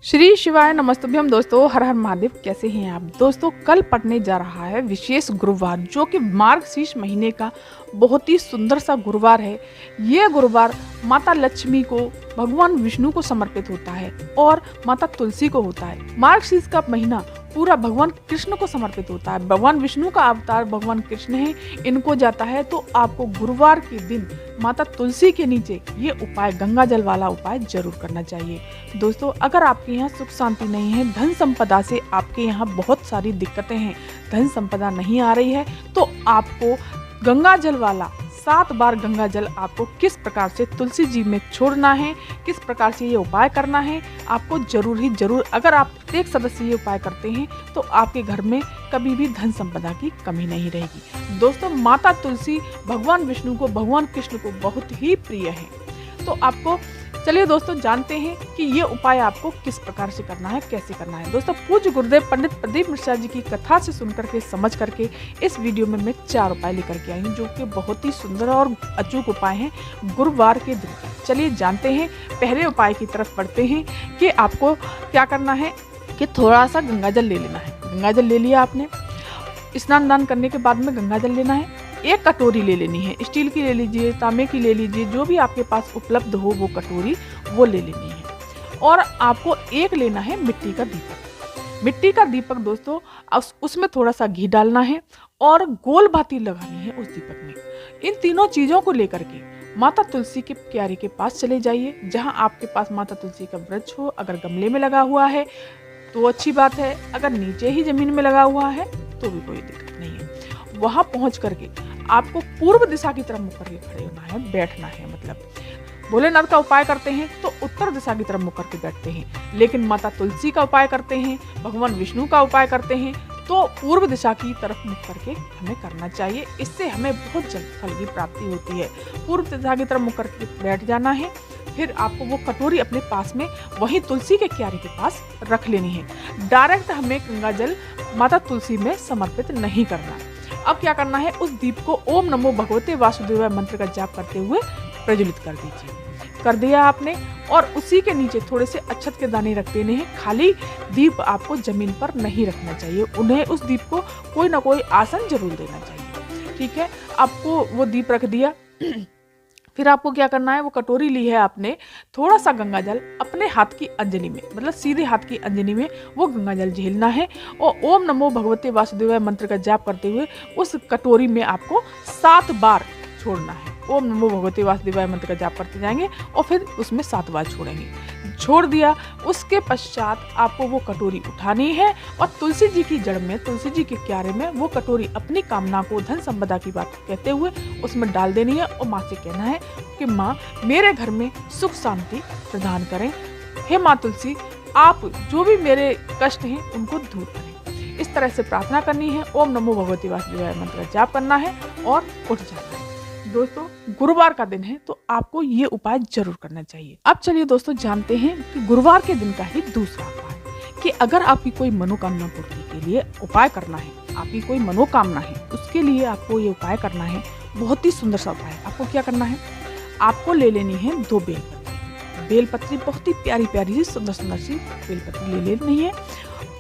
श्री शिवाय नमस्तुभ्यम दोस्तों, हर हर महादेव। कैसे हैं आप दोस्तों? कल पड़ने जा रहा है विशेष गुरुवार, जो कि मार्गशीर्ष महीने का बहुत ही सुंदर सा गुरुवार है। ये गुरुवार माता लक्ष्मी को, भगवान विष्णु को समर्पित होता है और माता तुलसी को होता है। मार्गशीर्ष का महीना पूरा भगवान कृष्ण को समर्पित होता है। भगवान विष्णु का अवतार भगवान कृष्ण है, इनको जाता है। तो आपको गुरुवार के दिन माता तुलसी के नीचे ये उपाय, गंगा जल वाला उपाय जरूर करना चाहिए। दोस्तों, अगर आपके यहाँ सुख शांति नहीं है, धन संपदा से आपके यहाँ बहुत सारी दिक्कतें हैं, धन संपदा नहीं आ रही है, तो आपको गंगा जल वाला 7 बार गंगा जल आपको किस प्रकार से तुलसी जी में छोड़ना है, किस प्रकार से ये उपाय करना है, आपको जरूर ही जरूर, अगर आप प्रत्येक सदस्य ये उपाय करते हैं तो आपके घर में कभी भी धन संपदा की कमी नहीं रहेगी। दोस्तों, माता तुलसी भगवान विष्णु को, भगवान कृष्ण को बहुत ही प्रिय है। तो आपको चलिए दोस्तों जानते हैं कि ये उपाय आपको किस प्रकार से करना है, कैसे करना है। दोस्तों, पूज्य गुरुदेव पंडित प्रदीप मिश्रा जी की कथा से सुन करके, समझ करके इस वीडियो में मैं 4 उपाय लेकर के आई हूँ, जो कि बहुत ही सुंदर और अचूक उपाय हैं गुरुवार के दिन। चलिए जानते हैं, पहले उपाय की तरफ बढ़ते हैं कि आपको क्या करना है कि थोड़ा सा गंगा जल ले लेना है। गंगा जल ले लिया आपने, स्नान दान करने के बाद में गंगा जल लेना है। एक कटोरी ले लेनी है, स्टील की ले लीजिए, तांबे की ले लीजिए, जो भी आपके पास उपलब्ध हो वो कटोरी वो ले लेनी है। और आपको एक लेना है मिट्टी का दीपक। मिट्टी का दीपक दोस्तों, उसमें थोड़ा सा घी डालना है और गोल बाती लगानी है उस दीपक में। इन तीनों चीजों को लेकर के माता तुलसी के क्यारी के पास चले जाइए। जहां आपके पास माता तुलसी का वृक्ष हो, अगर गमले में लगा हुआ है तो अच्छी बात है, अगर नीचे ही जमीन में लगा हुआ है तो भी कोई दिक्कत नहीं है। वहां पहुंच करके आपको पूर्व दिशा की तरफ मुख करके खड़े होना है, बैठना है। मतलब भोलेनाथ का उपाय करते हैं तो उत्तर दिशा की तरफ मुख करके बैठते हैं, लेकिन माता तुलसी का उपाय करते हैं, भगवान विष्णु का उपाय करते हैं तो पूर्व दिशा की तरफ मुख करके हमें करना चाहिए। इससे हमें बहुत जल्द फल की प्राप्ति होती है। पूर्व दिशा की तरफ मुख करके बैठ जाना है। फिर आपको वो कटोरी अपने पास में वहीं तुलसी के क्यारी के पास रख लेनी है। डायरेक्ट हमें गंगा जल माता तुलसी में समर्पित नहीं करना। अब क्या करना है, उस दीप को ओम नमो भगवते वासुदेवाय मंत्र का जाप करते हुए प्रज्वलित कर दीजिए। कर दिया आपने, और उसी के नीचे थोड़े से अक्षत के दाने रख देने हैं। खाली दीप आपको जमीन पर नहीं रखना चाहिए, उन्हें उस दीप को कोई ना कोई आसन जरूर देना चाहिए। ठीक है, आपको वो दीप रख दिया। फिर आपको क्या करना है, वो कटोरी ली है आपने, थोड़ा सा गंगा जल अपने हाथ की अंजलि में, मतलब सीधे हाथ की अंजलि में वो गंगा जल झेलना है और ओम नमो भगवते वासुदेवाय मंत्र का जाप करते हुए उस कटोरी में आपको 7 बार छोड़ना है। ओम नमो भगवते वासुदेवाय मंत्र का जाप करते जाएंगे और फिर उसमें 7 बार छोड़ेंगे। छोड़ दिया, उसके पश्चात आपको वो कटोरी उठानी है और तुलसी जी की जड़ में, तुलसी जी के क्यारे में वो कटोरी अपनी कामना को, धन संपदा की बात कहते हुए उसमें डाल देनी है और माँ से कहना है कि माँ, मेरे घर में सुख शांति प्रदान करें। हे माँ तुलसी, आप जो भी मेरे कष्ट हैं उनको दूर करें। इस तरह से प्रार्थना करनी है। ओम नमो भगवते वासुदेवाय मंत्र का जाप करना है और उठ जाना है। दोस्तों, गुरुवार का दिन है तो आपको ये उपाय जरूर करना चाहिए। अब चलिए दोस्तों जानते हैं कि गुरुवार के दिन का ही दूसरा उपाय, कि अगर आपकी कोई मनोकामना पूर्ति के लिए उपाय करना है, आपकी कोई मनोकामना है, उसके लिए आपको ये उपाय करना है। बहुत ही सुंदर सा उपाय। आपको क्या करना है, आपको ले लेनी है 2 बेलपत्री। बेलपत्री बहुत ही प्यारी प्यारी सी, सुंदर सुंदर सी बेलपत्री ले लेनी है।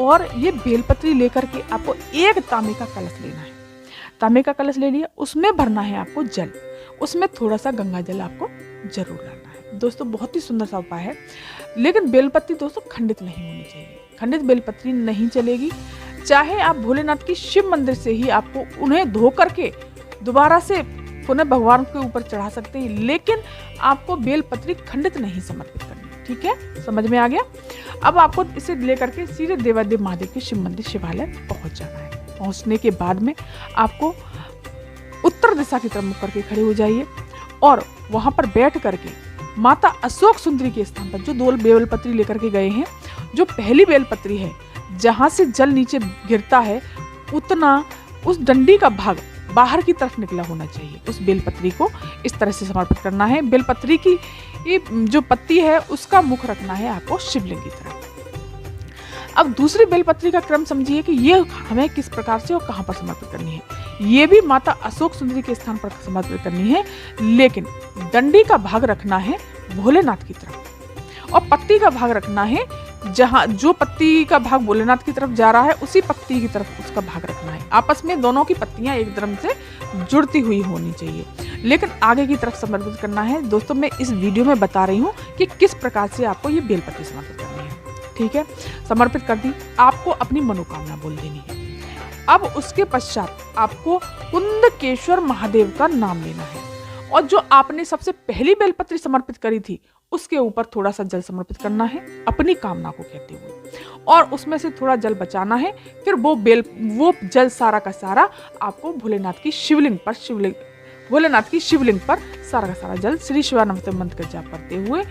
और ये बेलपत्री लेकर के आपको एक तांबे का कलश लेना है। तांबे का कलश ले लिया, उसमें भरना है आपको जल, उसमें थोड़ा सा गंगा जल आपको जरूर डालना है। दोस्तों, बहुत ही सुंदर सा उपाय है, लेकिन बेलपत्री दोस्तों खंडित नहीं होनी चाहिए। खंडित बेलपत्री नहीं चलेगी। चाहे आप भोलेनाथ की शिव मंदिर से ही आपको उन्हें धो करके दोबारा से पुनः भगवान के ऊपर चढ़ा सकते हैं, लेकिन आपको बेलपत्री खंडित नहीं समर्पित करनी। ठीक है, समझ में आ गया? अब आपको इसे लेकर के सीधे देवादेव महादेव के शिव मंदिर, शिवालय पहुंच जाना है। पहुंचने के बाद में आपको उत्तर दिशा की तरफ मुख करके खड़े हो जाइए और वहां पर बैठ करके माता अशोक सुंदरी के स्थान पर, जो 2 बेलपत्री लेकर के गए हैं, जो पहली बेलपत्री है जहां से जल नीचे गिरता है, उतना उस डंडी का भाग बाहर की तरफ निकला होना चाहिए। उस बेलपत्री को इस तरह से समर्पित करना है। बेलपत्री की जो पत्ती है उसका मुख रखना है आपको शिवलिंग की तरफ। अब दूसरी बेलपत्री का क्रम समझिए कि ये हमें किस प्रकार से और कहां पर समर्पित करनी है। ये भी माता अशोक सुंदरी के स्थान पर समर्पित करनी है, लेकिन डंडी का भाग रखना है भोलेनाथ की तरफ और पत्ती का भाग रखना है जहाँ जो पत्ती का भाग भोलेनाथ की तरफ जा रहा है उसी पत्ती की तरफ उसका भाग रखना है। आपस में दोनों की पत्तियां एकदम से जुड़ती हुई होनी चाहिए, लेकिन आगे की तरफ समर्पित करना है। दोस्तों मैं इस वीडियो में बता रही हूँ कि किस प्रकार से आपको ये बेलपत्ती समर्पित करनी है। ठीक है, समर्पित कर दी, आपको अपनी मनोकामना बोल देनी है। अब उसके पश्चात आपको कुंदकेश्वर महादेव का नाम लेना है, और जो आपने सबसे पहली बेलपत्री समर्पित करी थी उसके ऊपर थोड़ा सा जल समर्पित करना है अपनी कामना को कहते हुए, और उसमें से थोड़ा जल बचाना है। फिर वो जल सारा का सारा आपको भोलेनाथ की शिवलिंग पर सारा का सारा जल श्री शिवानंद मंत्र का जाप करते हुए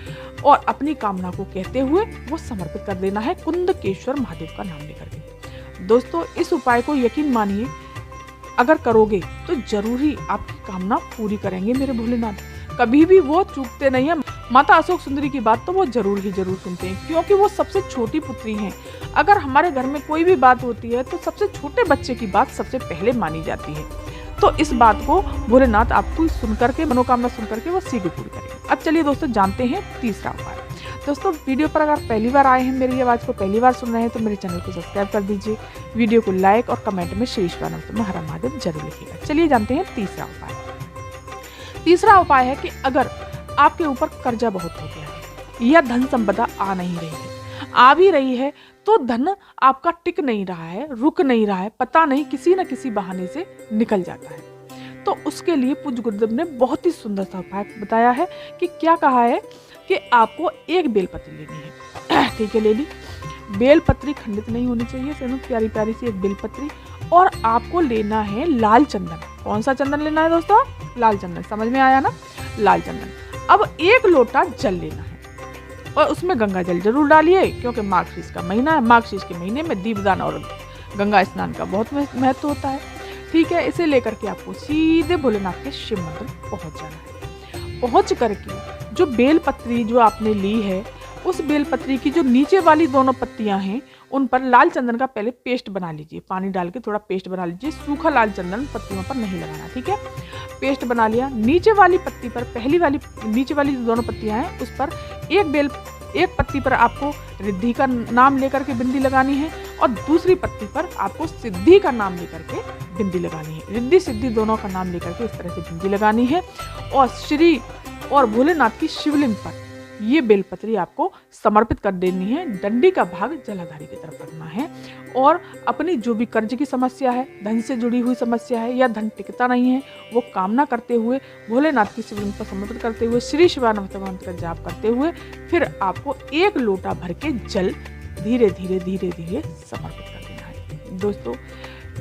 और अपनी कामना को कहते हुए वो समर्पित कर देना है कुंदकेश्वर महादेव का नाम लेकर के। दोस्तों इस उपाय को यकीन मानिए अगर करोगे तो जरूर ही आपकी कामना पूरी करेंगे मेरे भोलेनाथ। कभी भी वो चूकते नहीं है। माता अशोक सुंदरी की बात तो वो जरूर सुनते हैं, क्योंकि वो सबसे छोटी पुत्री हैं। अगर हमारे घर में कोई भी बात होती है तो सबसे छोटे बच्चे की बात सबसे पहले मानी जाती है। तो इस बात को भोलेनाथ आपको सुनकर के, मनोकामना सुनकर के वो शीघ्र पूरी करेंगे। अब चलिए दोस्तों जानते हैं तीसरा उपाय। दोस्तों वीडियो पर अगर पहली बार आए हैं, मेरी आवाज़ को पहली बार सुन रहे हैं, तो मेरे चैनल को सब्सक्राइब कर दीजिए। वीडियो को लाइक और कमेंट में श्री शिवानंद हर हर महादेव जरूर लिखिएगा। चलिए जानते हैं तीसरा उपाय। तीसरा उपाय है कि अगर आपके ऊपर कर्जा बहुत हो गया है या धन संपदा आ नहीं रही है, आ भी रही है तो धन आपका टिक नहीं रहा है, रुक नहीं रहा है, पता नहीं किसी न किसी बहाने से निकल जाता है, तो उसके लिए पूज्य गुरुदेव ने बहुत ही सुंदर सा उपाय बताया है। कि क्या कहा है कि आपको एक बेलपत्री लेनी है। ठीक है, ले ली। बेलपत्री खंडित नहीं होनी चाहिए, सेनो प्यारी प्यारी सी एक बेलपत्री, और आपको लेना है लाल चंदन। कौन सा चंदन लेना है दोस्तों? लाल चंदन। समझ में आया ना? लाल चंदन। अब 1 लोटा जल लेना है और उसमें गंगा जल जरूर डालिए, क्योंकि मार्गशीर्ष का महीना है। मार्गशीर्ष के महीने में दीपदान और गंगा स्नान का बहुत महत्व होता है। ठीक है, इसे लेकर के आपको सीधे भोलेनाथ के शिव मंदिर पहुंच जाना है। पहुंच करके जो बेलपत्री जो आपने ली है, उस बेलपत्री की जो नीचे वाली दोनों पत्तियां हैं उन पर लाल चंदन का पहले पेस्ट बना लीजिए। पानी डाल के थोड़ा पेस्ट बना लीजिए। सूखा लाल चंदन पत्तियों पर नहीं लगाना। ठीक है, पेस्ट बना लिया। नीचे वाली पत्ती पर, नीचे वाली जो दोनों पत्तियां हैं उस पर एक पत्ती पर आपको रिद्धि का नाम लेकर के बिंदी लगानी है, और दूसरी पत्ती पर आपको सिद्धि का नाम लेकर के बिंदी लगानी है। रिद्धि सिद्धि दोनों का नाम लेकर के इस तरह से बिंदी लगानी है, और श्री और भोलेनाथ की शिवलिंग पर ये बेलपत्री आपको समर्पित कर देनी है। डंडी का भाग जलाधारी की तरफ रखना है, और अपनी जो भी कर्ज की समस्या है, धन से जुड़ी हुई समस्या है, या धन टिकता नहीं है, वो कामना करते हुए भोलेनाथ की शिवलिंग पर समर्पित करते हुए श्री शिवानंद मंत्र का जाप करते हुए फिर आपको 1 लोटा भर के जल धीरे धीरे समर्पित कर देना है। दोस्तों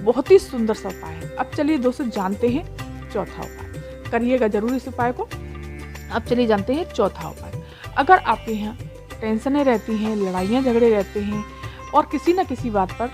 बहुत ही सुंदर सा उपाय है। अब चलिए दोस्तों जानते हैं चौथा उपाय। करिएगा जरूर इस उपाय को। अब चलिए जानते हैं चौथा उपाय। अगर आपके यहाँ टेंशनें रहती हैं, लड़ाइयाँ झगड़े रहते हैं, और किसी न किसी बात पर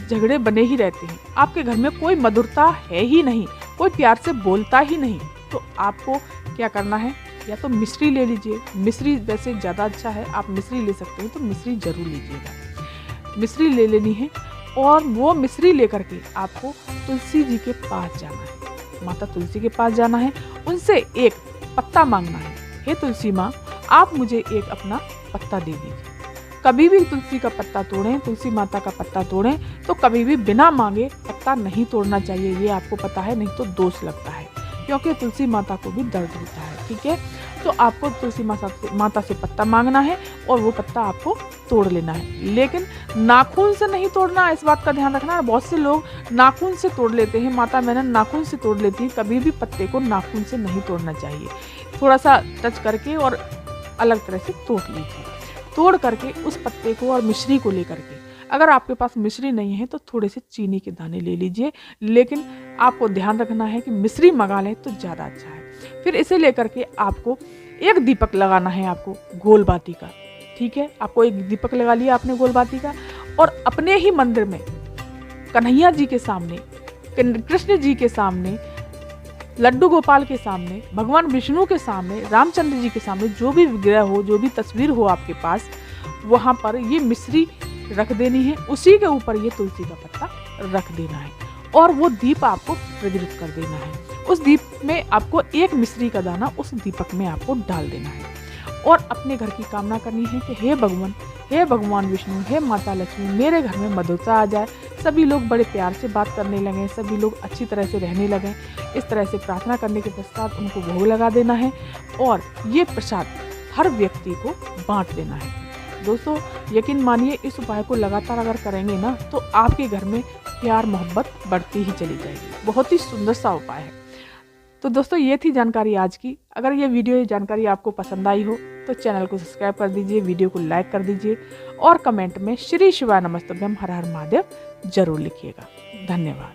झगड़े बने ही रहते हैं, आपके घर में कोई मधुरता है ही नहीं, कोई प्यार से बोलता ही नहीं, तो आपको क्या करना है? या तो मिश्री ले लीजिए। मिश्री वैसे ज़्यादा अच्छा है, आप मिश्री ले सकते हैं, तो मिश्री जरूर लीजिएगा। मिश्री ले लेनी है, और वो मिश्री लेकर के आपको तुलसी जी के पास जाना है। माता तुलसी के पास जाना है, उनसे एक पत्ता मांगना है। हे तुलसी माँ, आप मुझे एक अपना पत्ता दे दीजिए। कभी भी तुलसी का पत्ता तोड़ें, तुलसी माता का पत्ता तोड़ें तो कभी भी बिना मांगे पत्ता नहीं तोड़ना चाहिए। ये आपको पता है, नहीं तो दोष लगता है, क्योंकि तुलसी माता को भी दर्द होता है। ठीक है, तो आपको तुलसी माता से पत्ता मांगना है, और वो पत्ता आपको तोड़ लेना है। लेकिन नाखून से नहीं तोड़ना, इस बात का ध्यान रखना। बहुत से लोग नाखून से तोड़ लेते हैं। माता मैंने नाखून से तोड़ लेती है। कभी भी पत्ते को नाखून से नहीं तोड़ना चाहिए। थोड़ा सा टच करके और अलग तरह से तोड़ लीजिए। तोड़ करके उस पत्ते को और मिश्री को लेकर के, अगर आपके पास मिश्री नहीं है तो थोड़े से चीनी के दाने ले लीजिए, लेकिन आपको ध्यान रखना है कि मिश्री मंगा लें तो ज़्यादा अच्छा है। फिर इसे लेकर के आपको एक दीपक लगाना है, आपको गोल बाती का। ठीक है, आपको एक दीपक लगा लिया आपने गोल बाती का, और अपने ही मंदिर में कन्हैया जी के सामने, कृष्ण जी के सामने, लड्डू गोपाल के सामने, भगवान विष्णु के सामने, रामचंद्र जी के सामने, जो भी विग्रह हो, जो भी तस्वीर हो आपके पास, वहाँ पर ये मिश्री रख देनी है। उसी के ऊपर ये तुलसी का पत्ता रख देना है, और वो दीप आपको प्रज्वलित कर देना है। उस दीप में आपको एक मिश्री का दाना उस दीपक में आपको डाल देना है, और अपने घर की कामना करनी है कि हे भगवान विष्णु, हे माता लक्ष्मी, मेरे घर में मधुरता आ जाए, सभी लोग बड़े प्यार से बात करने लगें, सभी लोग अच्छी तरह से रहने लगें। इस तरह से प्रार्थना करने के पश्चात उनको भोग लगा देना है और ये प्रसाद हर व्यक्ति को बांट देना है। दोस्तों यकीन मानिए, इस उपाय को लगातार अगर करेंगे ना तो आपके घर में प्यार मोहब्बत बढ़ती ही चली जाएगी। बहुत ही सुंदर सा उपाय है। तो दोस्तों ये थी जानकारी आज की। अगर ये वीडियो, ये जानकारी आपको पसंद आई हो तो चैनल को सब्सक्राइब कर दीजिए, वीडियो को लाइक कर दीजिए और कमेंट में श्री शिवाय नमस्तुभ्यम हर हर महादेव जरूर लिखिएगा। धन्यवाद।